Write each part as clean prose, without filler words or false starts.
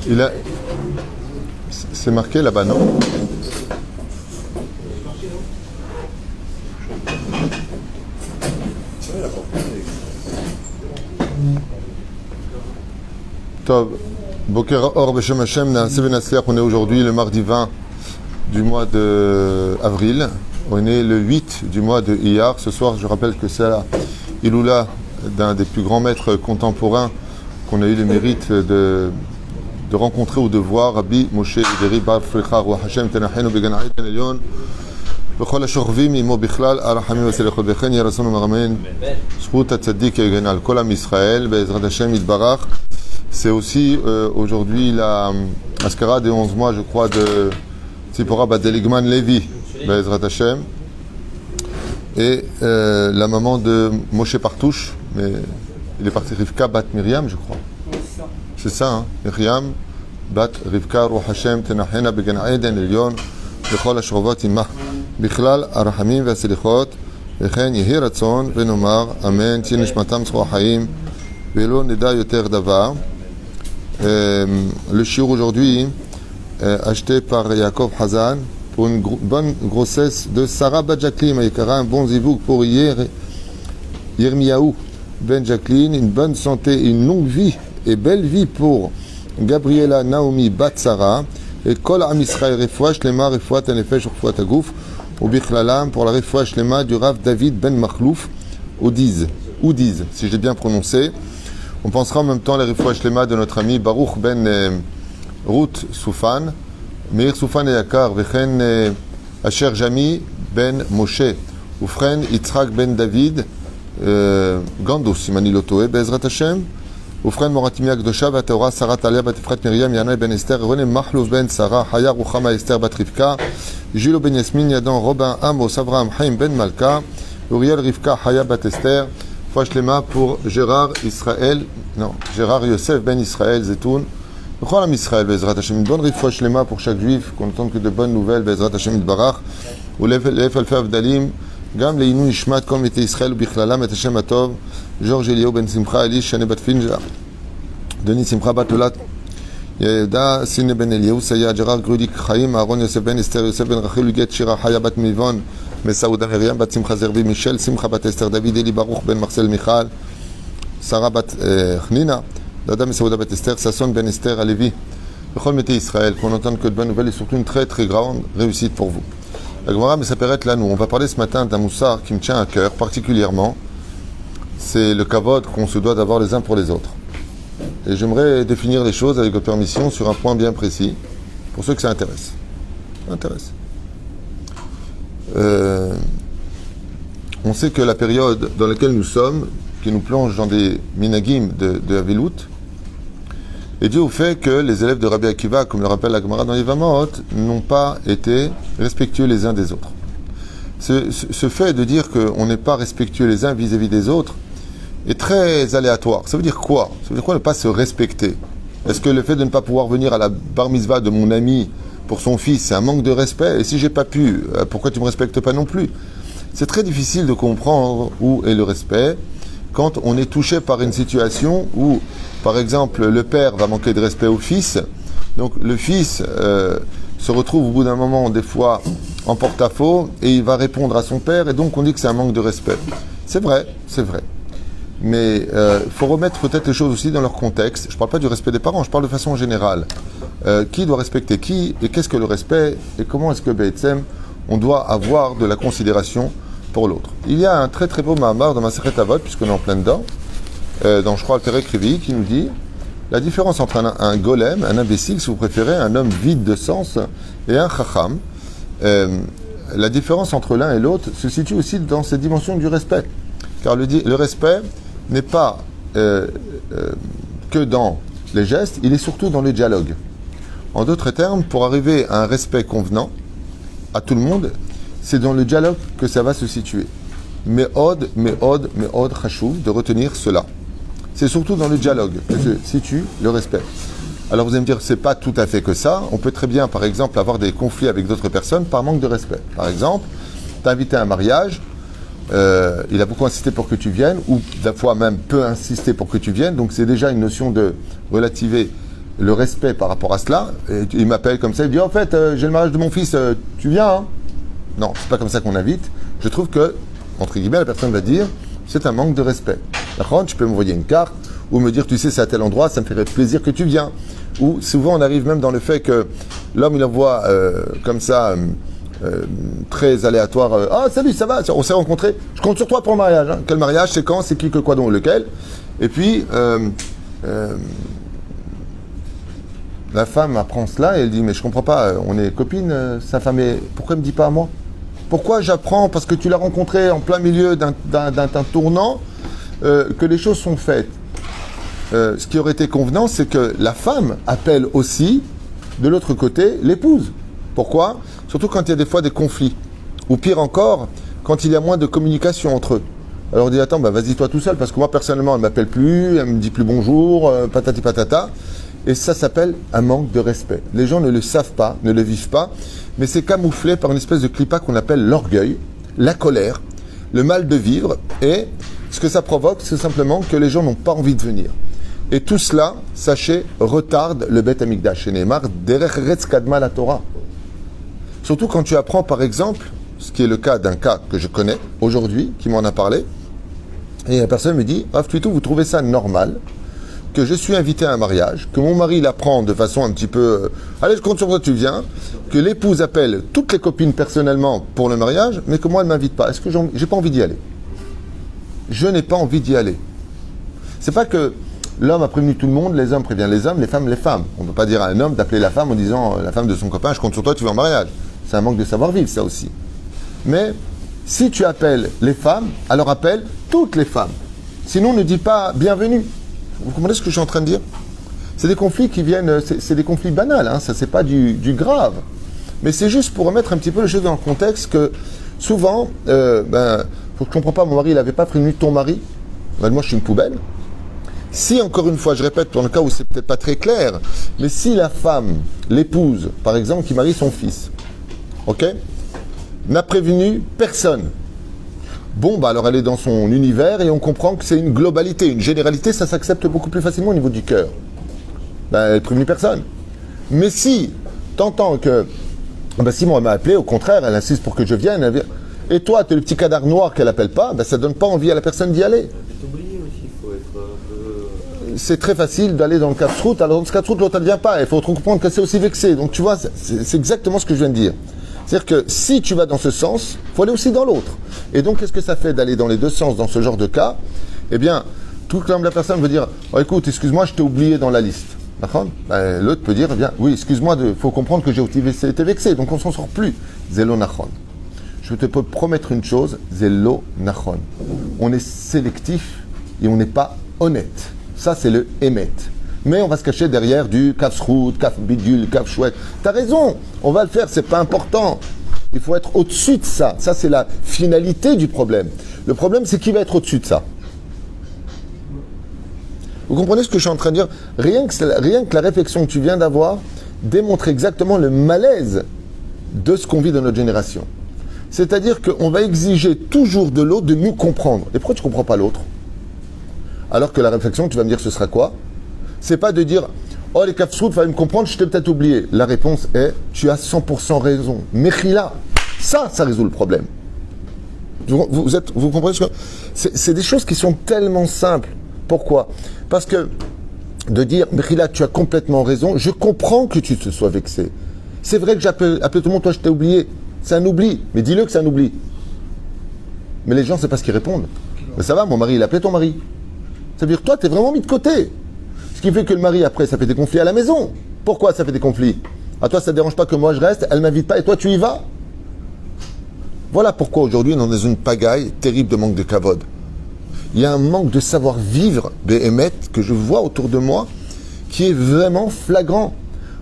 Il a... C'est marqué là-bas, non? Tov, Boker Or Beshem Hashem, on est aujourd'hui le mardi 20 du mois d'avril. On est le 8 du mois de Iyar. Ce soir, je rappelle que c'est la Iloula d'un des plus grands maîtres contemporains qu'on a eu le mérite de rencontrer ou de voir, Rabbi Moshe Ederi Bar Frecha Ruach Hashem Tenachenu Began Aiden Elyon Bechol HaShorvim Imo Bichlal Arachamim V'Selechot V'chen Yerason Umaramen Zchut HaTzadik Egen Al Kol Am Yisrael Be'ezrat Hashem Yitbarach. C'est aussi aujourd'hui la Askara des 11 mois, je crois, de Tzipora Badeligman Levi Be'ezrat Hashem, et la maman de Moshe Partouche, mais il est parti Rivka Bat Miriam, je crois. C'est ça, hein? Miriam Bat Rivka Ruach Hashem Tenachena Began Aiden Elyon Bechol HaShorvot Imah Bichlal Arachamim V'Aselichot V'chen Yehi Ratzon V'nomar Amen Tien Nishmatam Tzroach Haim V'lo Neda Yoter Davar. Le shiur aujourd'hui acheté par Yaakov Hazan pour une bonne grossesse de Sarah Bat Jacqueline Ayekara, un bon zivouk pour Yirmiyahu Ben Jacqueline, une bonne santé, une longue vie et belle vie pour Gabriela Naomi Bat Sarah, et Kol Am Yisrael Refoua Shlema Refoua Tanefesh Refoua Tagouf ou Bichlalam pour la Refoua Shlema du Rav David Ben Makhlouf Oudiz, si j'ai bien prononcé. On pensera en même temps les Refoua Shlema de notre ami Baruch Ben Ruth Soufan, Meir Soufan et Yakar, Vechen Asher Jami Ben Moshe, Ufren Yitzhak Ben David, Gandos, Simani Lotoe, Bezrat Hashem, Ufren Moratimia Gdosha, Vateora, Sarah Talia, Batifrat Miriam, Yana Ben Esther, René Mahlouf Ben Sarah, Haya Ruchama Esther Batrivka, Gilo Ben Yasmin, Yadan Robin Amos, Avraham Haim Ben Malka, Uriel Rivka, Haya Bat Esther, Shlema pour Gérard Yosef Ben Israël Zetoun. Bechol Am Yisrael Bezrat Hashem. Une bonne rifouach Shlema pour chaque juif, qu'on n'entende que de bonnes nouvelles, Bezrat Hashem Yitbarach. Ou Lef Alfei Avdalim, Gam Leinu Nishmat Kol Mete Israël ou Bichlalam et Hashem Atov, Georges Eliyahu Ben Simcha Elish, Shane Bat Finja, Denis Simcha Batolat, Yehuda Sine Ben Eliyahu, Saya Gérard Grudik Chaim, Aaron Yosef Ben Esther, Yosef Ben Rachel, Uget Shira Haya Bat Mivon, Messaouda Miriam Bat Simcha Zervi Michel, Simcha Bat Esther David Eli Baruch Ben Marcel Michal, Sarah Bat Chnina, Dada Messaouda Bat Esther, Sasson Ben Esther Alevi, Bechol Mete Israël, qu'on entende que de bonnes nouvelles et surtout une très très grande réussite pour vous. La Gemara Mesaperet là, nous, on va parler ce matin d'un moussar qui me tient à cœur particulièrement. C'est le kavod qu'on se doit d'avoir les uns pour les autres. Et j'aimerais définir les choses avec votre permission sur un point bien précis, pour ceux que ça intéresse. On sait que la période dans laquelle nous sommes, qui nous plonge dans des minagim de Avilut, est due au fait que les élèves de Rabbi Akiva, comme le rappelle la Gemara dans Yevamot, n'ont pas été respectueux les uns des autres. Ce fait de dire qu'on n'est pas respectueux les uns vis-à-vis des autres est très aléatoire. Ça veut dire quoi? Ça veut dire quoi ne pas se respecter? Est-ce que le fait de ne pas pouvoir venir à la bar mitzvah de mon ami pour son fils, c'est un manque de respect? Et si j'ai pas pu, pourquoi tu me respectes pas non plus? C'est très difficile de comprendre où est le respect quand on est touché par une situation où, par exemple, le père va manquer de respect au fils. Donc le fils se retrouve au bout d'un moment, des fois, en porte-à-faux, et il va répondre à son père, et donc on dit que c'est un manque de respect. C'est vrai. Mais il faut remettre peut-être les choses aussi dans leur contexte. Je ne parle pas du respect des parents, je parle de façon générale. Qui doit respecter qui, et qu'est-ce que le respect, et comment est-ce que Be'etzem, on doit avoir de la considération pour l'autre. Il y a un très très beau Mahamar dans Masechet Avot, puisqu'on est en plein dedans, dans je crois le Perek Revi, qui nous dit la différence entre un golem, un imbécile, si vous préférez, un homme vide de sens, et un chacham. La différence entre l'un et l'autre se situe aussi dans cette dimension du respect. Car le respect n'est pas que dans les gestes, il est surtout dans le dialogue. En d'autres termes, pour arriver à un respect convenant à tout le monde, c'est dans le dialogue que ça va se situer. Me'od chashouv, de retenir cela. C'est surtout dans le dialogue que se situe le respect. Alors vous allez me dire, c'est pas tout à fait que ça. On peut très bien, par exemple, avoir des conflits avec d'autres personnes par manque de respect. Par exemple, t'es invité à un mariage, il a beaucoup insisté pour que tu viennes, ou des fois même peu insisté pour que tu viennes, donc c'est déjà une notion de relativer le respect par rapport à cela. Et il m'appelle comme ça, il dit en fait j'ai le mariage de mon fils, tu viens hein? Non, c'est pas comme ça qu'on invite. Je trouve que, entre guillemets, la personne va dire c'est un manque de respect. D'accord, tu peux m'envoyer une carte ou me dire tu sais c'est à tel endroit, ça me ferait plaisir que tu viens. Ou souvent on arrive même dans le fait que l'homme il envoie comme ça très aléatoire ah salut ça va, on s'est rencontrés, je compte sur toi pour le mariage hein. Quel mariage, c'est quand, c'est qui, que quoi, donc lequel. Et puis la femme apprend cela et elle dit mais je comprends pas, on est copines, sa femme est, pourquoi elle me dit pas à moi? Pourquoi j'apprends parce que tu l'as rencontré en plein milieu d'un tournant que les choses sont faites? Ce qui aurait été convenant, c'est que la femme appelle aussi, de l'autre côté, l'épouse. Pourquoi? Surtout quand il y a des fois des conflits. Ou pire encore, quand il y a moins de communication entre eux. Alors on dit, attends, bah vas-y toi tout seul, parce que moi personnellement, elle ne m'appelle plus, elle me dit plus bonjour, patati patata. Et ça s'appelle un manque de respect. Les gens ne le savent pas, ne le vivent pas, mais c'est camouflé par une espèce de clipa qu'on appelle l'orgueil, la colère, le mal de vivre, et ce que ça provoque, c'est simplement que les gens n'ont pas envie de venir. Et tout cela, sachez, retarde le Beth Amikdash. Chez Neymar, derech retz kadma la Torah. Surtout quand tu apprends, par exemple, ce qui est le cas d'un cas que je connais aujourd'hui, qui m'en a parlé, et la personne me dit, Rav Tuitou, vous trouvez ça normal que je suis invité à un mariage, que mon mari l'apprend de façon un petit peu, allez, je compte sur toi, tu viens, que l'épouse appelle toutes les copines personnellement pour le mariage, mais que moi, elle ne m'invite pas. Est-ce que j'ai pas envie d'y aller? Je n'ai pas envie d'y aller. C'est pas que l'homme a prévenu tout le monde, les hommes préviennent les hommes, les femmes les femmes. On ne peut pas dire à un homme d'appeler la femme en disant la femme de son copain, je compte sur toi, tu vas en mariage. C'est un manque de savoir-vivre, ça aussi. Mais si tu appelles les femmes, alors appelle toutes les femmes. Sinon, ne dis pas bienvenue. Vous comprenez ce que je suis en train de dire? C'est des conflits qui viennent, c'est des conflits banals, hein, ça c'est pas du grave. Mais c'est juste pour remettre un petit peu les choses dans le contexte que souvent, je comprends pas, mon mari, il n'avait pas prévenu ton mari. Ben, moi, je suis une poubelle. Si, encore une fois, je répète, dans le cas où c'est peut-être pas très clair, mais si la femme, l'épouse, par exemple, qui marie son fils, ok, n'a prévenu personne, bon, bah alors elle est dans son univers et on comprend que c'est une globalité, une généralité, ça s'accepte beaucoup plus facilement au niveau du cœur. Ben, elle n'a prévenu personne. Mais si, t'entends que, ben, si moi elle m'a appelé, au contraire, elle insiste pour que je vienne, elle vient, et toi, tu es le petit cadavre noir qu'elle appelle pas, ben, ça donne pas envie à la personne d'y aller. C'est très facile d'aller dans le casse-route, alors dans ce casse-route, l'autre ne vient pas, il faut comprendre que c'est aussi vexé. Donc tu vois, c'est exactement ce que je viens de dire. C'est-à-dire que si tu vas dans ce sens, il faut aller aussi dans l'autre. Et donc, qu'est-ce que ça fait d'aller dans les deux sens dans ce genre de cas? Eh bien, tout comme la personne veut dire oh, écoute, excuse-moi, je t'ai oublié dans la liste. D'accord? Ben, l'autre peut dire eh bien, oui, excuse-moi, il faut comprendre que j'ai été vexé, donc on ne s'en sort plus. Zélo nachon. Je te peux promettre une chose, zélo nachon. On est sélectif et on n'est pas honnête. Ça, c'est le émet. Mais on va se cacher derrière du kafsrout, kaf bidule, kaf chouette. T'as raison, on va le faire, c'est pas important. Il faut être au-dessus de ça. Ça, c'est la finalité du problème. Le problème, c'est qui va être au-dessus de ça. Vous comprenez ce que je suis en train de dire? Rien que la réflexion que tu viens d'avoir démontre exactement le malaise de ce qu'on vit dans notre génération. C'est-à-dire qu'on va exiger toujours de l'autre de nous comprendre. Et pourquoi tu ne comprends pas l'autre? Alors que la réflexion, tu vas me dire, ce sera quoi? C'est pas de dire, oh les kafsrout, fallait me comprendre, je t'ai peut-être oublié. La réponse est, tu as 100% raison. Mechila, ça résout le problème. Vous comprenez ce que c'est des choses qui sont tellement simples. Pourquoi? Parce que de dire, Mechila, tu as complètement raison, je comprends que tu te sois vexé. C'est vrai que j'ai appelé tout le monde, toi je t'ai oublié. C'est un oubli, mais dis-le que c'est un oubli. Mais les gens, c'est pas ce qu'ils répondent. Mais ça va, mon mari, il a appelé ton mari. Ça veut dire toi, t'es vraiment mis de côté. Ce qui fait que le mari, après, ça fait des conflits à la maison. Pourquoi ça fait des conflits? À toi, ça ne dérange pas que moi je reste, elle ne m'invite pas et toi, tu y vas? Voilà pourquoi aujourd'hui, on est dans une pagaille terrible de manque de kavod. Il y a un manque de savoir-vivre des émettes que je vois autour de moi qui est vraiment flagrant.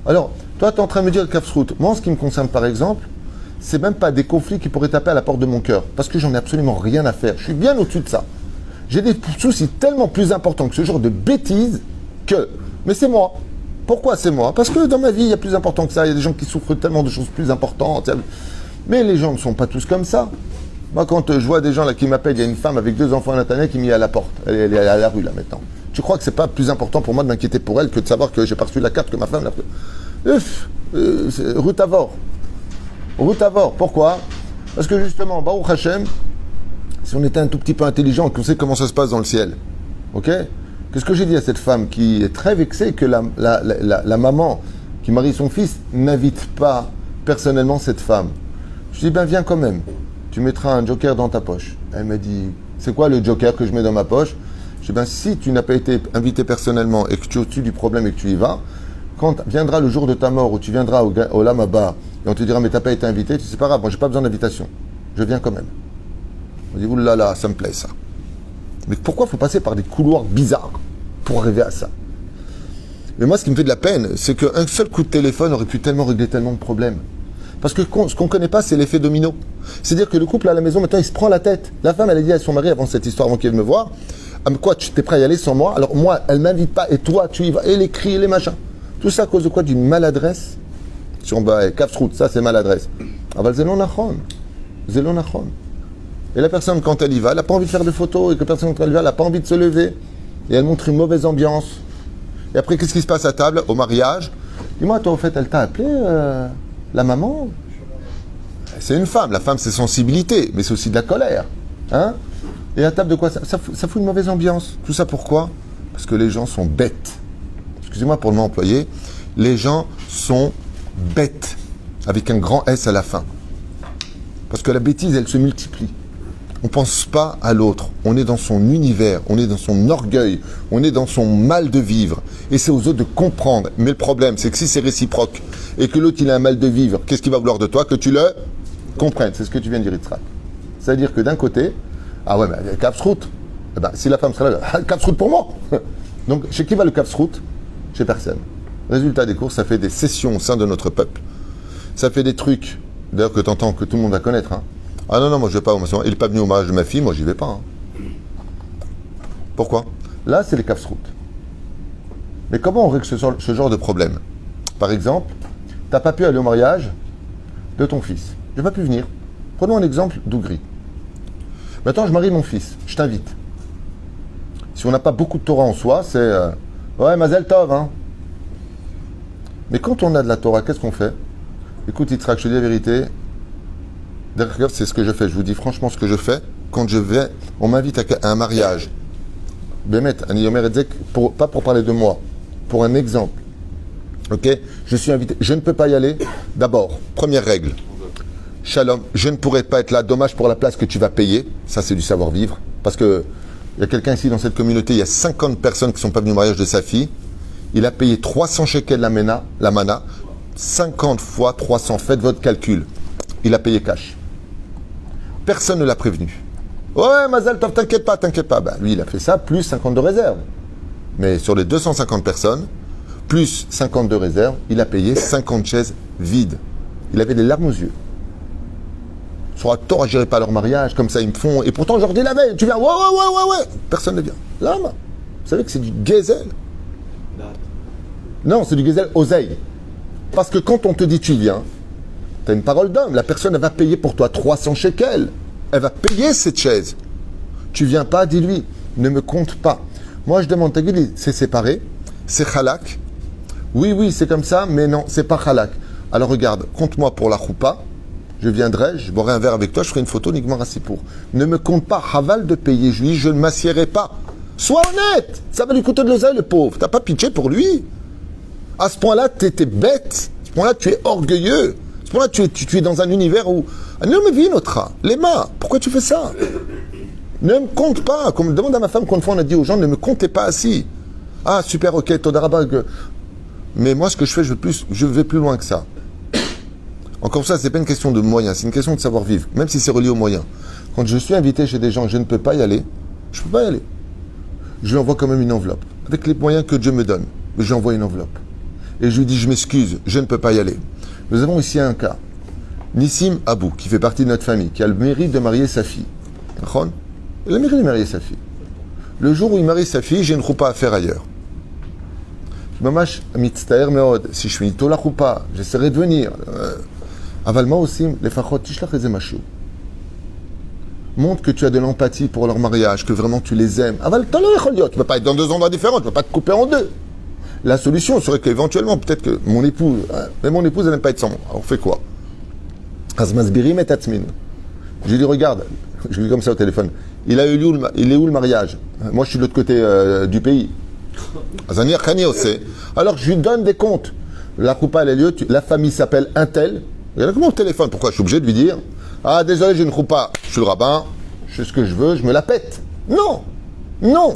Alors, toi, tu es en train de me dire le kafsrout. Moi, en ce qui me concerne, par exemple, c'est même pas des conflits qui pourraient taper à la porte de mon cœur parce que j'en ai absolument rien à faire. Je suis bien au-dessus de ça. J'ai des soucis tellement plus importants que ce genre de bêtises que... Mais c'est moi. Pourquoi c'est moi? Parce que dans ma vie, il y a plus important que ça. Il y a des gens qui souffrent tellement de choses plus importantes. Mais les gens ne sont pas tous comme ça. Moi, quand je vois des gens là qui m'appellent, il y a une femme avec 2 enfants à l'intérieur qui m'y à la porte. Elle est à la rue là maintenant. Tu crois que c'est pas plus important pour moi de m'inquiéter pour elle que de savoir que j'ai pas reçu la carte que ma femme l'a reçue? Rue Tavor. Rue Tavor. Pourquoi? Parce que justement, Baruch Hashem, si on était un tout petit peu intelligent, qu'on sait comment ça se passe dans le ciel, ok? Qu'est-ce que j'ai dit à cette femme qui est très vexée que la maman qui marie son fils n'invite pas personnellement cette femme? Je dis, ben viens quand même. Tu mettras un joker dans ta poche. Elle m'a dit, c'est quoi le joker que je mets dans ma poche? Je dis, ben si tu n'as pas été invité personnellement et que tu es au-dessus du problème et que tu y vas, quand viendra le jour de ta mort où tu viendras au Lamaba et on te dira, mais t'as pas été invité, c'est pas grave, moi j'ai pas besoin d'invitation. Je viens quand même. On dit, oulala, ça me plaît ça. Mais pourquoi il faut passer par des couloirs bizarres pour arriver à ça? Mais moi, ce qui me fait de la peine, c'est qu'un seul coup de téléphone aurait pu tellement régler tellement de problèmes. Parce que ce qu'on ne connaît pas, c'est l'effet domino. C'est-à-dire que le couple à la maison, maintenant, il se prend la tête. La femme, elle a dit à son mari, avant cette histoire, avant qu'il vienne me voir, ah, mais quoi, tu t'es prêt à y aller sans moi? Alors moi, elle ne m'invite pas, et toi, tu y vas, et les cris, et les machins. Tout ça à cause de quoi? D'une maladresse. Si on va, Kafsrout, ça c'est maladresse. Ah bah, Zélon Nachon. Zélon Nachon. Et la personne, quand elle y va, elle n'a pas envie de faire de photos, et que la personne, quand elle y va, elle n'a pas envie de se lever. Et elle montre une mauvaise ambiance. Et après, qu'est-ce qui se passe à table, au mariage? Dis-moi, toi, au fait, elle t'a appelé, la maman? C'est une femme. La femme, c'est sensibilité, mais c'est aussi de la colère. Hein? Et à table de quoi? Ça fout une mauvaise ambiance. Tout ça pourquoi? Parce que les gens sont bêtes. Excusez-moi pour le mot employé. Les gens sont bêtes. Avec un grand S à la fin. Parce que la bêtise, elle se multiplie. On ne pense pas à l'autre. On est dans son univers, on est dans son orgueil, on est dans son mal de vivre. Et c'est aux autres de comprendre. Mais le problème, c'est que si c'est réciproque et que l'autre, il a un mal de vivre, qu'est-ce qu'il va vouloir de toi? Que tu le comprennes. C'est ce que tu viens de dire, Yitzhak. C'est-à-dire que d'un côté, ah ouais, mais Kafsrout, eh ben, si la femme sera là, Kafsrout pour moi. Donc, chez qui va le Kafsrout? Chez personne. Résultat des courses, ça fait des sessions au sein de notre peuple. Ça fait des trucs, d'ailleurs que tu entends, que tout le monde va connaître, hein. Ah non, moi je vais pas au mariage. Il n'est pas venu au mariage de ma fille, moi j'y vais pas. Hein. Pourquoi? Là, c'est les Kafsrout. Mais comment on règle ce genre de problème? Par exemple, tu n'as pas pu aller au mariage de ton fils. Je n'ai pas pu venir. Prenons un exemple d'Ougri. Maintenant, je marie mon fils. Je t'invite. Si on n'a pas beaucoup de Torah en soi, c'est ouais, Mazel Tov, hein. Mais quand on a de la Torah, qu'est-ce qu'on fait? Écoute, Yitzhak, je te dis la vérité. D'ailleurs, c'est ce que je fais. Je vous dis franchement ce que je fais. Quand je vais, on m'invite à un mariage. Bémet, pas pour parler de moi, pour un exemple. Ok? Je suis invité. Je ne peux pas y aller. D'abord, première règle. Shalom, je ne pourrai pas être là. Dommage pour la place que tu vas payer. Ça, c'est du savoir-vivre. Parce que il y a quelqu'un ici dans cette communauté, il y a 50 personnes qui ne sont pas venues au mariage de sa fille. Il a payé 300 shekels la mana. 50 fois 300. Faites votre calcul. Il a payé cash. Personne ne l'a prévenu. Ouais, Mazal Tov, t'inquiète pas. Ben, lui, il a fait ça, plus 50 de réserve. Mais sur les 250 personnes, plus 50 de réserve, il a payé 50 chaises vides. Il avait des larmes aux yeux. Sur la Torah, j'irai pas à leur mariage, comme ça ils me font. Et pourtant, je leur dis la veille, tu viens, ouais. Personne ne vient. Là, vous savez que c'est du gezel. Non, c'est du gezel oseille. Parce que quand on te dit tu viens, tu as une parole d'homme. La personne, elle va payer pour toi 300 shekels. Elle va payer cette chaise. Tu viens pas, dis-lui, ne me compte pas. Moi, je demande, c'est séparé, c'est halak. Oui, c'est comme ça, mais non, c'est pas halak. Alors regarde, compte-moi pour la choupa. Je viendrai, je boirai un verre avec toi, je ferai une photo, Nigmar Asipour. Ne me compte pas, Haval de payer juif, je ne m'assierai pas. Sois honnête, ça va lui coûter de l'oseille, le pauvre. T'as pas pitché pour lui. À ce point-là, tu es bête. À ce point-là, tu es orgueilleux. À ce point-là, tu es dans un univers où... Ne me vis notre Léma, pourquoi tu fais ça? Ne me compte pas. Comme demande à ma femme, combien de fois on a dit aux gens, ne me comptez pas assis. Ah, super, ok, Todarabag. Mais moi, ce que je fais, je vais plus loin que ça. Encore ça, c'est pas une question de moyens, c'est une question de savoir-vivre, même si c'est relié aux moyens. Quand je suis invité chez des gens, je ne peux pas y aller, je peux pas y aller. Je lui envoie quand même une enveloppe, avec les moyens que Dieu me donne. Mais je lui envoie une enveloppe. Et je lui dis, je m'excuse, je ne peux pas y aller. Nous avons ici un cas. Nissim Abou, qui fait partie de notre famille, qui a le mérite de marier sa fille. Il a le mérite de marier sa fille. Le jour où il marie sa fille, j'ai une choupa à faire ailleurs. Mamash mitztaer meod, si je suis tôt la choupa, j'essaierai de venir. Avalma aussi, les fachot, tishlach eze mashou. Montre que tu as de l'empathie pour leur mariage, que vraiment tu les aimes. Tu ne peux pas être dans 2 endroits différents, tu ne peux pas te couper en 2. La solution serait qu'éventuellement, peut-être que mon épouse, mais mon épouse, elle n'aime pas être sans moi. Alors on fait quoi? Azmasbirim et Tatsmin. Je lui dis, regarde, je lui dis comme ça au téléphone, il est où le mariage? Moi, je suis de l'autre côté du pays. Alors, je lui donne des comptes. La coupa, elle a lieu, la famille s'appelle Intel. Regarde comment au téléphone, pourquoi je suis obligé de lui dire, ah, désolé, j'ai une coupa, je suis le rabbin, je fais ce que je veux, je me la pète. Non, non.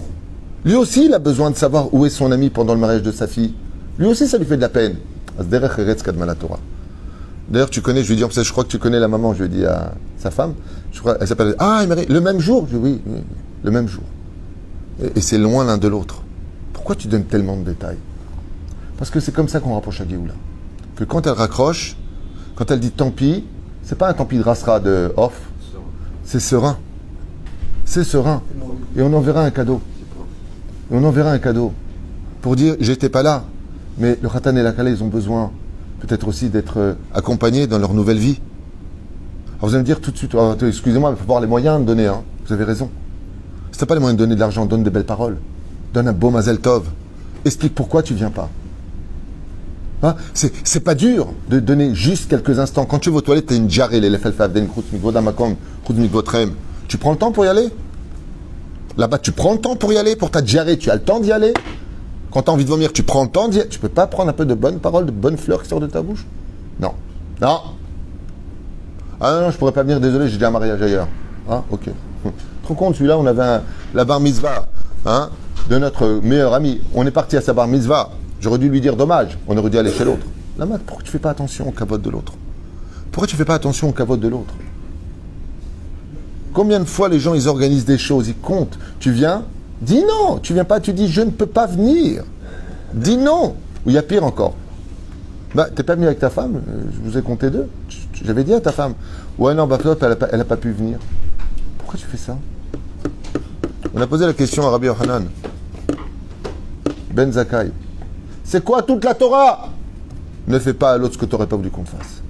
Lui aussi, il a besoin de savoir où est son ami pendant le mariage de sa fille. Lui aussi, ça lui fait de la peine. D'ailleurs, tu connais, je lui dis, je crois que tu connais la maman, je lui dis à sa femme, je crois, elle s'appelle, le même jour? Je dis, oui, le même jour. Et c'est loin l'un de l'autre. Pourquoi tu donnes tellement de détails? Parce que c'est comme ça qu'on rapproche à Géoula. Que quand elle raccroche, quand elle dit tant pis, c'est pas un tant pis de rasra de off, c'est serein. C'est serein. Et on enverra un cadeau. Et on enverra un cadeau. Pour dire, j'étais pas là, mais le Khatan et la Kala, ils ont besoin peut-être aussi d'être accompagnés dans leur nouvelle vie. Alors vous allez me dire tout de suite, excusez-moi, mais il faut avoir les moyens de donner, hein. Vous avez raison. Si t'as pas les moyens de donner de l'argent, donne des belles paroles. Donne un beau Mazel Tov. Explique pourquoi tu viens pas. Hein? C'est pas dur de donner juste quelques instants. Quand tu vas aux toilettes, tu as une jarre, tu prends le temps pour y aller? Là-bas, tu prends le temps pour y aller, pour ta jarre, tu as le temps d'y aller? Quand tu as envie de vomir, tu prends le temps d'y aller? Tu peux pas prendre un peu de bonnes paroles, de bonnes fleurs qui sortent de ta bouche? Non. Non. Ah non, je pourrais pas venir, désolé, j'ai déjà un mariage ailleurs. Ah, ok. Tu te rends compte, celui-là, on avait la bar mitzvah, hein, de notre meilleur ami. On est parti à sa bar mitzvah. J'aurais dû lui dire dommage, on aurait dû aller chez l'autre. Là, pourquoi tu fais pas attention au kavod de l'autre? Pourquoi tu fais pas attention au kavod de l'autre? Combien de fois les gens, ils organisent des choses, ils comptent. Tu viens? Dis non. Tu viens pas, tu dis je ne peux pas venir. Dis non. Ou il y a pire encore. T'es pas venu avec ta femme, je vous ai compté 2. J'avais dit à ta femme, ouais non, elle a pas pu venir. Pourquoi tu fais ça? On a posé la question à Rabbi Yohanan Ben Zakkai. C'est quoi toute la Torah? Ne fais pas à l'autre ce que tu n'aurais pas voulu qu'on te fasse.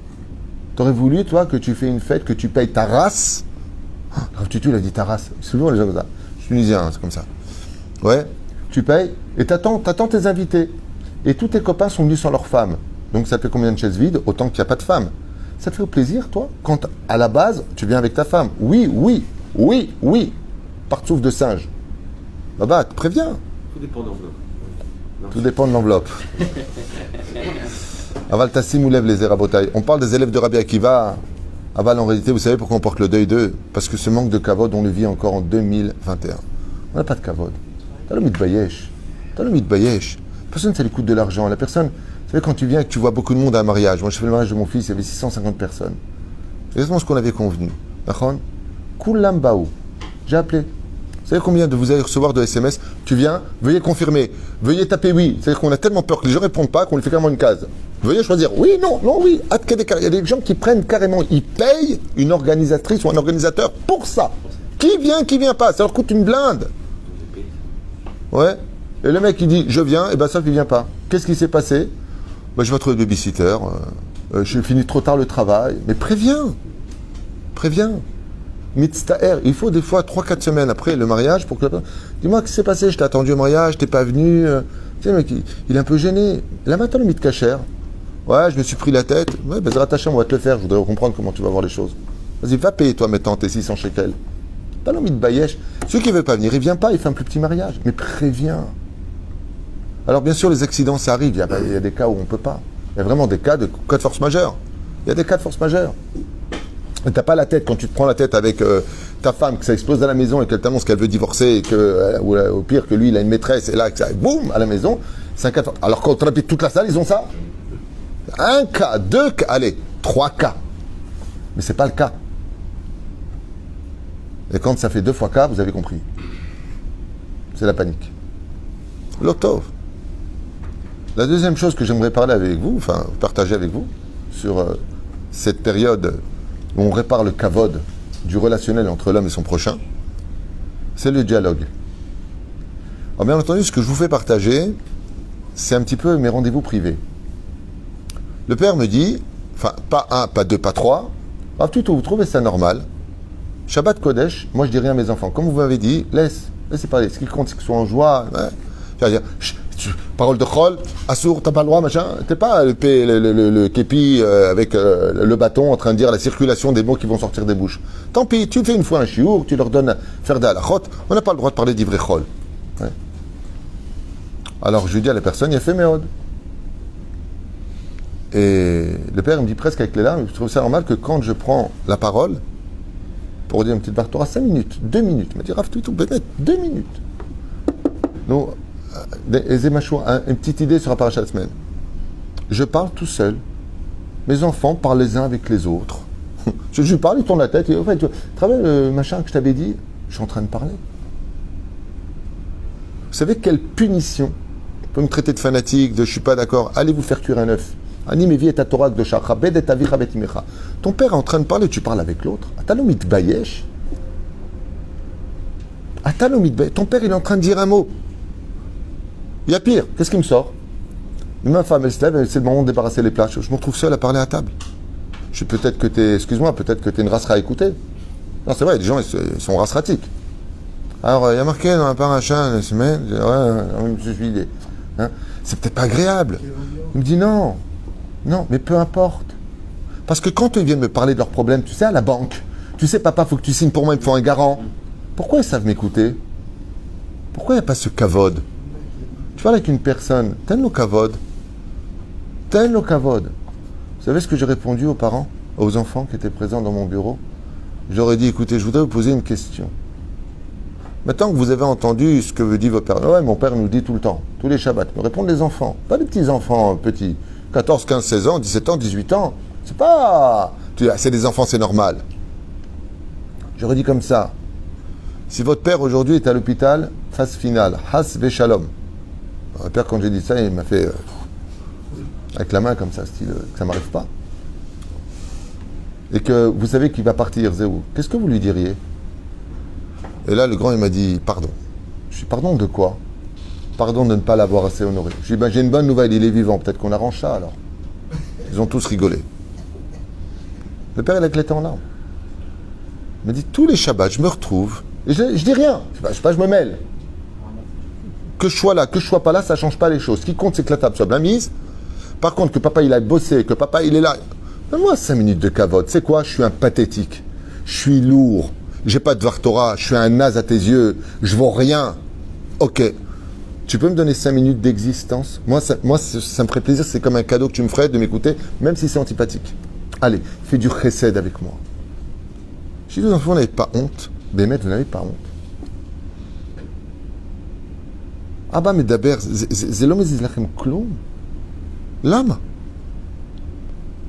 Tu aurais voulu, toi, que tu fais une fête, que tu payes ta race. Rav Tutu, il a dit ta race. Souvent, les gens comme ça. Je suis tunisien, hein, c'est comme ça. Ouais, tu payes et t'attends tes invités. Et tous tes copains sont venus sans leur femme. Donc ça fait combien de chaises vides? Autant qu'il n'y a pas de femme. Ça te fait plaisir, toi, quand à la base, tu viens avec ta femme? Oui, oui, oui, oui. Partouff de singe. Bah, préviens. Tout dépend de l'enveloppe. Tout dépend de l'enveloppe. Aval Tassim ou lève les Erabotaï. On parle des élèves de Rabbi Akiva. Aval, en réalité, vous savez pourquoi on porte le deuil d'eux? Parce que ce manque de kavod, on le vit encore en 2021. On n'a pas de kavod. T'as le mitbayesh. T'as le mitbayesh. Personne, ça lui coûte de l'argent. La personne, vous savez, quand tu viens et que tu vois beaucoup de monde à un mariage. Moi, je fais le mariage de mon fils, il y avait 650 personnes. C'est exactement ce qu'on avait convenu. D'accord? Kulam Baou. J'ai appelé. Vous savez combien de vous allez recevoir de SMS? Tu viens, veuillez confirmer, veuillez taper oui. C'est-à-dire qu'on a tellement peur que les gens ne répondent pas qu'on lui fait carrément une case. Veuillez choisir oui, non, non, oui. Il y a des gens qui prennent carrément, ils payent une organisatrice ou un organisateur pour ça. Qui vient pas. Ça leur coûte une blinde. Ouais. Et le mec il dit je viens, et ben ça il vient pas. Qu'est-ce qui s'est passé? Je vais trouver le babysitter. J'ai fini trop tard le travail. Mais préviens. Mitztaher, il faut des fois 3-4 semaines après le mariage pour que... Dis-moi, qu'est-ce qui s'est passé? Je t'ai attendu au mariage, t'es pas venu. Tu sais, mec, il est un peu gêné. Là maintenant, le mitkacher. Ouais, je me suis pris la tête. Ouais, Bezrat Hashem, on va te le faire. Je voudrais comprendre comment tu vas voir les choses. Vas-y, va payer toi maintenant tes 600 shekels. T'as l'homme mitbayesh. Celui qui veut pas venir, il vient pas, il fait un plus petit mariage. Mais préviens. Alors bien sûr, les accidents, ça arrive. Il y a des cas où on peut pas. Il y a vraiment des cas de force majeure. Il y a des cas de force majeure. Et t'as pas la tête, quand tu te prends la tête avec ta femme, que ça explose à la maison et qu'elle t'annonce qu'elle veut divorcer, et que, ou au pire que lui il a une maîtresse, et là, que ça boum, à la maison, c'est un cas. Alors quand on habite toute la salle, ils ont ça? Un cas, 2 cas, allez, 3 cas. Mais c'est pas le cas. Et quand ça fait 2 fois cas, vous avez compris. C'est la panique. L'octave. La deuxième chose que j'aimerais parler avec vous, enfin partager avec vous, sur cette période où on répare le kavod du relationnel entre l'homme et son prochain, c'est le dialogue. Alors bien entendu, ce que je vous fais partager, c'est un petit peu mes rendez-vous privés. Le père me dit, enfin, pas 1, pas 2, pas 3, vous trouvez ça normal Shabbat Kodesh, moi je dis rien à mes enfants. Comme vous m'avez dit, laissez parler. Ce qui compte, c'est qu'ils soient en joie. Hein. C'est-à-dire, parole de Chol, Assour, t'as pas le droit, machin. T'es pas le képi avec le bâton en train de dire la circulation des mots qui vont sortir des bouches. Tant pis, tu fais une fois un chiour, tu leur donnes faire des halachot, on n'a pas le droit de parler d'ivrei Chol. Ouais. Alors je lui dis à la personne, il a fait méod. Et le père me dit presque avec les larmes, je trouve ça normal que quand je prends la parole, pour dire une petite barre, tu auras 5 minutes, 2 minutes. Il m'a dit, Rav, tout, 2 minutes. Donc, une petite idée sur la paracha de la semaine. Je parle tout seul. Mes enfants parlent les uns avec les autres. Je lui parle, il tourne la tête. Et en fait, tu travailles le machin que je t'avais dit, je suis en train de parler. Vous savez quelle punition? Vous pouvez me traiter de fanatique, de je suis pas d'accord. Allez vous faire cuire un œuf. Ani et ta Torah de Shachra, bed et avicha betimecha. Ton père est en train de parler, tu parles avec l'autre. Atalomit bayesh. Atalomit bayesh. Ton père, il est en train de dire un mot. Il y a pire. Qu'est-ce qui me sort? Ma femme, elle se lève, c'est le moment de débarrasser les plats. Je me retrouve seul à parler à table. Peut-être que t'es, excuse-moi, peut-être que t'es une rassera à écouter. Non, c'est vrai, les gens, ils sont rassratiques. Alors, il y a marqué dans la paracha la semaine, je suis idée. Hein? C'est peut-être pas agréable. Il me dit non, mais peu importe. Parce que quand ils viennent me parler de leurs problèmes, tu sais, à la banque, tu sais, papa, faut que tu signes pour moi, il me faut un garant. Pourquoi ils savent m'écouter? Pourquoi il n'y a pas ce kavod? Tu parles avec une personne, ten le kavod. Vous savez ce que j'ai répondu aux parents, aux enfants qui étaient présents dans mon bureau? J'aurais dit, écoutez, je voudrais vous poser une question. Maintenant que vous avez entendu ce que veut dire votre père, ouais, mon père nous dit tout le temps, tous les Shabbats, me répondent les enfants, pas les petits enfants petits, 14, 15, 16 ans, 17 ans, 18 ans, c'est pas... C'est des enfants, c'est normal. J'aurais dit comme ça, si votre père aujourd'hui est à l'hôpital, phase finale, has ve shalom. Mon père, quand j'ai dit ça, il m'a fait avec la main comme ça, style que ça m'arrive pas. Et que vous savez qu'il va partir, Zéou, qu'est-ce que vous lui diriez? Et là, le grand, il m'a dit, pardon. Je dis, pardon de quoi? Pardon de ne pas l'avoir assez honoré. Je dis, j'ai une bonne nouvelle, il est vivant, peut-être qu'on arrange ça alors. Ils ont tous rigolé. Le père, il a éclaté en larmes. Il m'a dit, tous les Shabbats, je me retrouve, et je dis rien, je sais pas, je me mêle. Que je sois là, que je sois pas là, ça change pas les choses. Ce qui compte, c'est que la table soit bien mise. Par contre, que papa, il a bossé, que papa, il est là. Donne-moi 5 minutes de cavote. C'est quoi? Je suis un pathétique. Je suis lourd. J'ai pas de Dvar Torah, je suis un naze à tes yeux, je vaux rien. Ok, tu peux me donner 5 minutes d'existence? Moi, ça me ferait plaisir, c'est comme un cadeau que tu me ferais de m'écouter, même si c'est antipathique. Allez, fais du chesed avec moi. Je dis aux enfants, vous n'avez pas honte? Bémet, vous n'avez pas honte. Ah bah, mais d'abord, c'est l'homme qui lachem kloum. L'âme.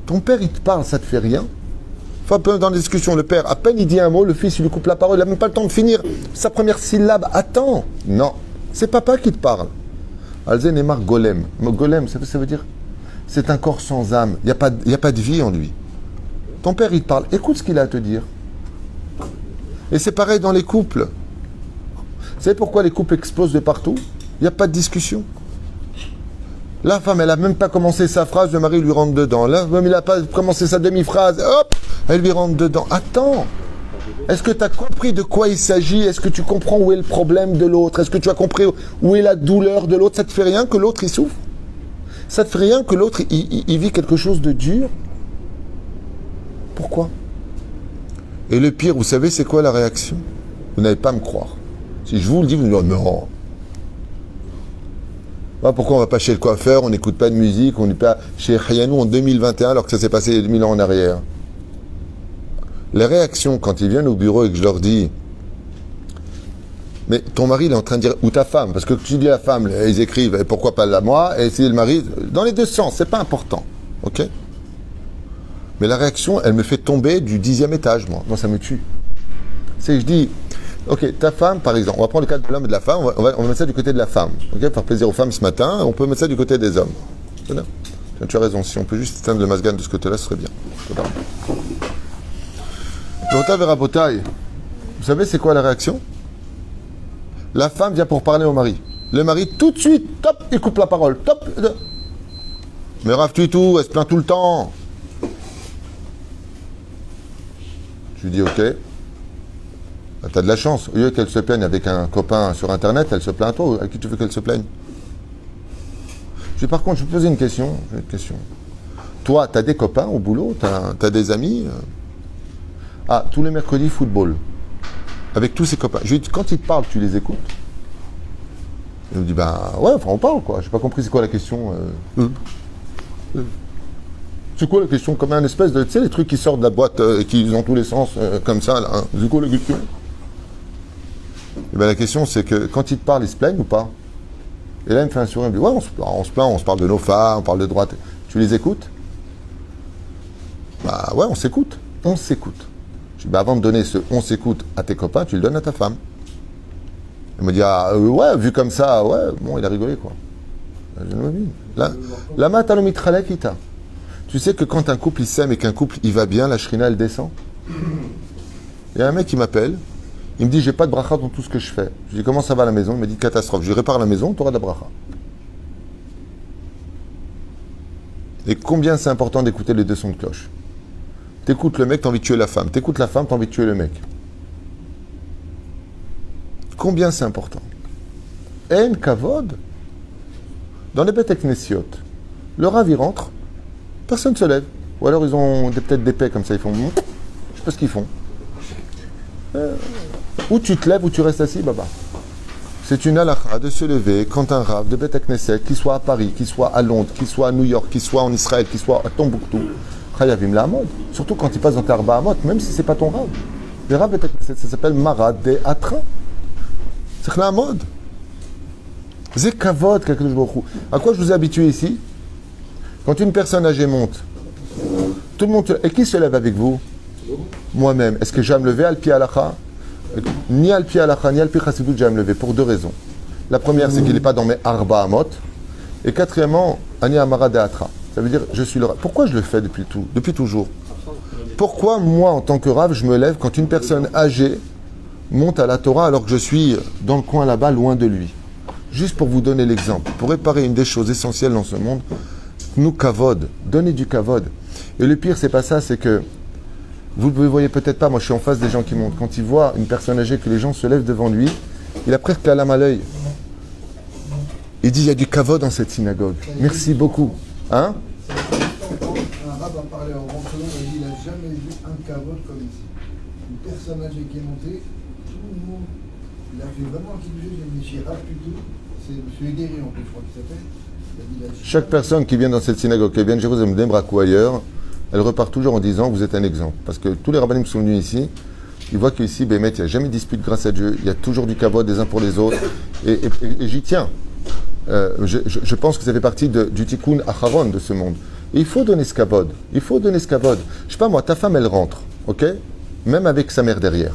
Ton père, il te parle, ça te fait rien? Enfin, dans les discussions, le père, à peine il dit un mot, le fils, il lui coupe la parole, il n'a même pas le temps de finir sa première syllabe. Attends, non, c'est papa qui te parle. Alzen Emar Golem. Golem, ça veut dire, c'est un corps sans âme, il n'y a pas de vie en lui. Ton père, il te parle, écoute ce qu'il a à te dire. Et c'est pareil dans les couples. Vous savez pourquoi les couples explosent de partout? Il n'y a pas de discussion. La femme, elle n'a même pas commencé sa phrase, le mari lui rentre dedans. Là, même il n'a pas commencé sa demi-phrase, hop, elle lui rentre dedans. Attends, est-ce que tu as compris de quoi il s'agit? Est-ce que tu comprends où est le problème de l'autre? Est-ce que tu as compris où est la douleur de l'autre? Ça te fait rien que l'autre, il souffre? Ça te fait rien que l'autre, il vit quelque chose de dur? Pourquoi? Et le pire, vous savez, c'est quoi la réaction? Vous n'allez pas me croire. Si je vous le dis, vous me dites non. Pourquoi on ne va pas chez le coiffeur, on n'écoute pas de musique, on n'est pas chez Hayanou en 2021 alors que ça s'est passé 2000 ans en arrière. Les réactions quand ils viennent au bureau et que je leur dis mais ton mari il est en train de dire, ou ta femme, parce que tu dis la femme, ils écrivent, et pourquoi pas la moi, et si le mari, dans les deux sens, c'est pas important, ok? Mais la réaction, elle me fait tomber du 10e étage, moi ça me tue. C'est que je dis, ok, ta femme, par exemple, on va prendre le cas de l'homme et de la femme, on va mettre ça du côté de la femme. Ok, faire plaisir aux femmes ce matin, on peut mettre ça du côté des hommes. C'est bien. Tu as raison, si on peut juste éteindre le masgan de ce côté-là, ce serait bien. Vous savez, c'est quoi la réaction? La femme vient pour parler au mari. Le mari, tout de suite, top, il coupe la parole. Top. Mais Rav tout, elle se plaint tout le temps. Je lui dis, ok. Tu as de la chance. Au lieu qu'elle se plaigne avec un copain sur Internet, elle se plaint à toi. À qui tu veux qu'elle se plaigne? Par contre, je vais te poser une question. Toi, tu as des copains au boulot? Tu as des amis? Ah, tous les mercredis, football. Avec tous ses copains. Je lui dis, quand ils te parlent, tu les écoutes? Il me dit, bah ouais, enfin on parle quoi. J'ai pas compris c'est quoi la question. C'est quoi la question? Comme un espèce de, tu sais, les trucs qui sortent de la boîte et qui ont tous les sens, comme ça, là. Hein. C'est quoi la question? Et ben la question, c'est que quand ils te parlent, ils se plaignent ou pas? Et là, il me fait un sourire, il me dit, ouais, on se plaint, on se parle de nos femmes, on parle de droite. Tu les écoutes? Bah ouais, on s'écoute. On s'écoute. Je dis, bah avant de donner ce on s'écoute à tes copains, tu le donnes à ta femme. Il me dit, ah ouais, vu comme ça, ouais, bon, il a rigolé quoi. Je me dis, la matalomitralekita. Tu sais que quand un couple il s'aime et qu'un couple il va bien, la shrina elle descend. Il y a un mec qui m'appelle, il me dit, j'ai pas de bracha dans tout ce que je fais. Je lui dis, comment ça va à la maison? Il me dit, catastrophe. Je lui répare la maison, tu auras de la bracha. Et combien c'est important d'écouter les deux sons de cloche? T'écoutes le mec, t'as envie de tuer la femme. T'écoutes la femme, t'as envie de tuer le mec. Combien c'est important? En kavod. Dans les bêtes knessiot, le rav il rentre, personne ne se lève. Ou alors ils ont peut-être des paix comme ça, ils font. Je sais pas ce qu'ils font. Ou tu te lèves ou tu restes assis, baba. C'est une halakha de se lever quand un rav de bêtes knesset, qu'il soit à Paris, qu'il soit à Londres, qu'il soit à New York, qu'il soit en Israël, qu'il soit à Tombouctou, chayavim la mode. Surtout quand il passe dans ta arba à mode, même si c'est pas ton rav. Les rav bêtes knesset, ça s'appelle marad de atra. C'est la mode. C'est kavod, quelque chose. À quoi je vous ai habitué ici? Quand une personne âgée monte, tout le monde. Et qui se lève avec vous? Moi-même. Est-ce que j'aime me lever al pi alacha? Ni al pi alacha, ni al pi chassidut, j'aime me lever pour deux raisons. La première, c'est qu'il n'est pas dans mes arba amot. Et quatrièmement, ani amara de atra. Ça veut dire, je suis le rav. Pourquoi je le fais depuis toujours? Pourquoi moi, en tant que rav, je me lève quand une personne âgée monte à la Torah alors que je suis dans le coin là-bas, loin de lui? Juste pour vous donner l'exemple, pour réparer une des choses essentielles dans ce monde, nous kavod, donner du kavod. Et le pire, c'est pas ça, c'est que vous ne voyez peut-être pas, moi je suis en face des gens qui montent. Quand il voit une personne âgée, que les gens se lèvent devant lui, il a presque la lame à l'œil. Il dit, il y a du kavod dans cette synagogue. Merci beaucoup. Hein? Un rabbin a parlé en rentrant, il a dit, il n'a jamais vu un kavod comme ici. Une personne âgée qui est montée, tout le monde, il a fait vraiment un petit budget, j'ai dit, chez Rav plutôt, c'est M. Guéry en plus, je crois qu'il s'appelle. Chaque personne qui vient dans cette synagogue, qu'elle vient de Jérusalem, d'Embrak ou ailleurs, elle repart toujours en disant, vous êtes un exemple. Parce que tous les rabbinim qui sont venus ici, ils voient qu'ici, Bémet, il n'y a jamais de dispute grâce à Dieu, il y a toujours du kavod des uns pour les autres, et j'y tiens. Je pense que ça fait partie du tikkun acharon de ce monde. Et il faut donner ce kavod. Il faut donner ce kavod. Je sais pas moi, ta femme elle rentre, ok? Même avec sa mère derrière.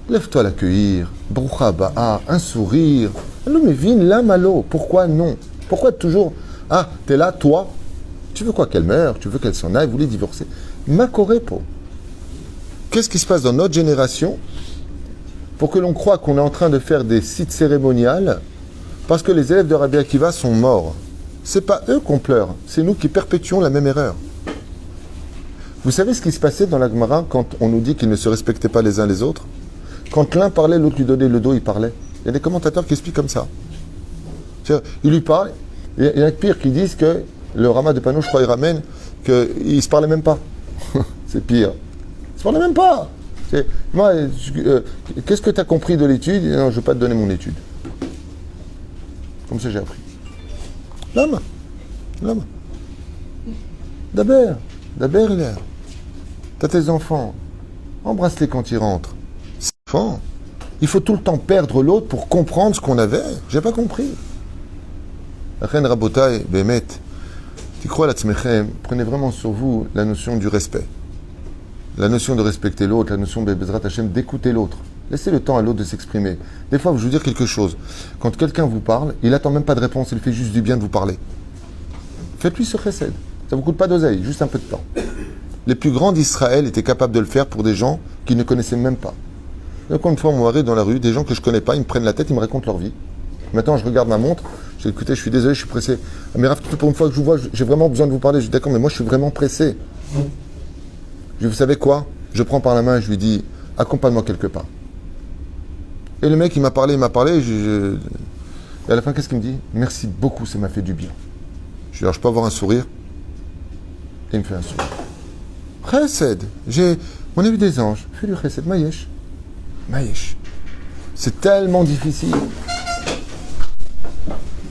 Lève-toi l'accueillir, broucha ba'a, un sourire. Non mais vin la malo, pourquoi non? Pourquoi toujours? Ah, t'es là, toi? Tu veux quoi qu'elle meure? Tu veux qu'elle s'en aille? Vous voulez divorcer? Makorepo. Qu'est-ce qui se passe dans notre génération pour que l'on croit qu'on est en train de faire des sites cérémoniales parce que les élèves de Rabbi Akiva sont morts? C'est pas eux qu'on pleure, c'est nous qui perpétuons la même erreur. Vous savez ce qui se passait dans la Gemara quand on nous dit qu'ils ne se respectaient pas les uns les autres? Quand l'un parlait, l'autre lui donnait le dos, il parlait. Il y a des commentateurs qui expliquent comme ça. Il lui parle, il y a pire qui disent que le Rama de Panou, je crois, il ramène qu'il ne se parlait même pas. C'est pire. Il ne se parlait même pas. Moi, qu'est-ce que tu as compris de l'étude? Non, je ne vais pas te donner mon étude. Comme ça, j'ai appris. L'homme. D'abord, là. Tu as tes enfants. Embrasse-les quand ils rentrent. C'est enfant. Il faut tout le temps perdre l'autre pour comprendre ce qu'on avait. J'ai pas compris. Reine Rabotai, Bémet, tu crois la tzmechem, prenez vraiment sur vous la notion du respect. La notion de respecter l'autre, la notion de Bezrat Hashem, d'écouter l'autre. Laissez le temps à l'autre de s'exprimer. Des fois, je vais vous dire quelque chose. Quand quelqu'un vous parle, il n'attend même pas de réponse, il fait juste du bien de vous parler. Faites-lui ce chesed. Ça ne vous coûte pas d'oseille, juste un peu de temps. Les plus grands d'Israël étaient capables de le faire pour des gens qu'ils ne connaissaient même pas. Donc, une fois, on m'arrive dans la rue, des gens que je ne connais pas, ils me prennent la tête, ils me racontent leur vie. Maintenant, je regarde ma montre, je dis, écoutez, je suis désolé, je suis pressé. Ah, mais Rav, pour une fois que je vous vois, j'ai vraiment besoin de vous parler. Je dis, d'accord, mais moi, je suis vraiment pressé. Je dis, vous savez quoi? Je prends par la main et je lui dis, accompagne-moi quelque part. Et le mec, il m'a parlé, et à la fin, qu'est-ce qu'il me dit? Merci beaucoup, ça m'a fait du bien. Je lui dis, alors, je peux avoir un sourire? Et il me fait un sourire. Chesed, on a vu des anges. Fais du chesed, maïesh. Maïesh. C'est tellement difficile.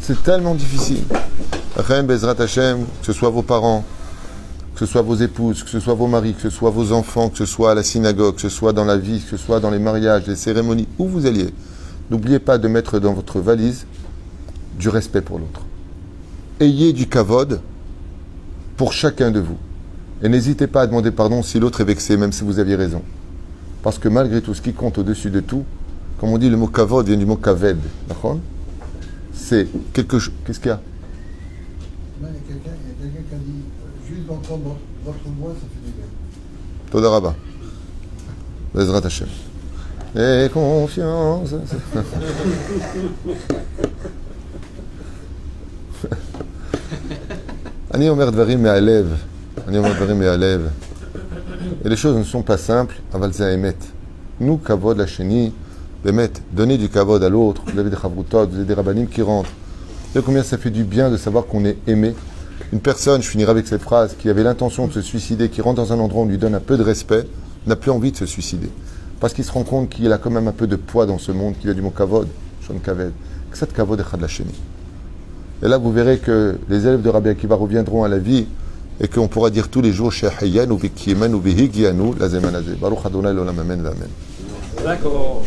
C'est tellement difficile. Achem, Bezrat Hashem, que ce soit vos parents, que ce soit vos épouses, que ce soit vos maris, que ce soit vos enfants, que ce soit à la synagogue, que ce soit dans la vie, que ce soit dans les mariages, les cérémonies, où vous alliez, n'oubliez pas de mettre dans votre valise du respect pour l'autre. Ayez du kavod pour chacun de vous. Et n'hésitez pas à demander pardon si l'autre est vexé, même si vous aviez raison. Parce que malgré tout, ce qui compte au-dessus de tout, comme on dit, le mot kavod vient du mot kaved. D'accord? C'est quelque chose. Qu'est-ce qu'il y a? Non, il y a quelqu'un qui a dit juste d'entendre votre voix, ça fait du bien. Toda Rabba. Bezrat Hashem. Et confiance. Ani Omer Dvarim Me'alev. Ani Omer Dvarim Me'alev. Et les choses ne sont pas simples. Aval Zeh Emet. Nous, kavod la chénie. Bémet, donnez du kavod à l'autre, vous avez des chavrutot, vous avez des rabbanim qui rentrent. Vous savez combien ça fait du bien de savoir qu'on est aimé. Une personne, je finirai avec cette phrase, qui avait l'intention de se suicider, qui rentre dans un endroit où on lui donne un peu de respect, n'a plus envie de se suicider. Parce qu'il se rend compte qu'il a quand même un peu de poids dans ce monde, qu'il a du mot kavod, shon kaved, que cette kavod est chad la chénie. Et là, vous verrez que les élèves de Rabbi Akiva reviendront à la vie et qu'on pourra dire tous les jours, Shehayan ou Vikiyeman ou Vihigianu, la Zemanazé. Baruch Adonai l'olam, amen, amen. D'accord.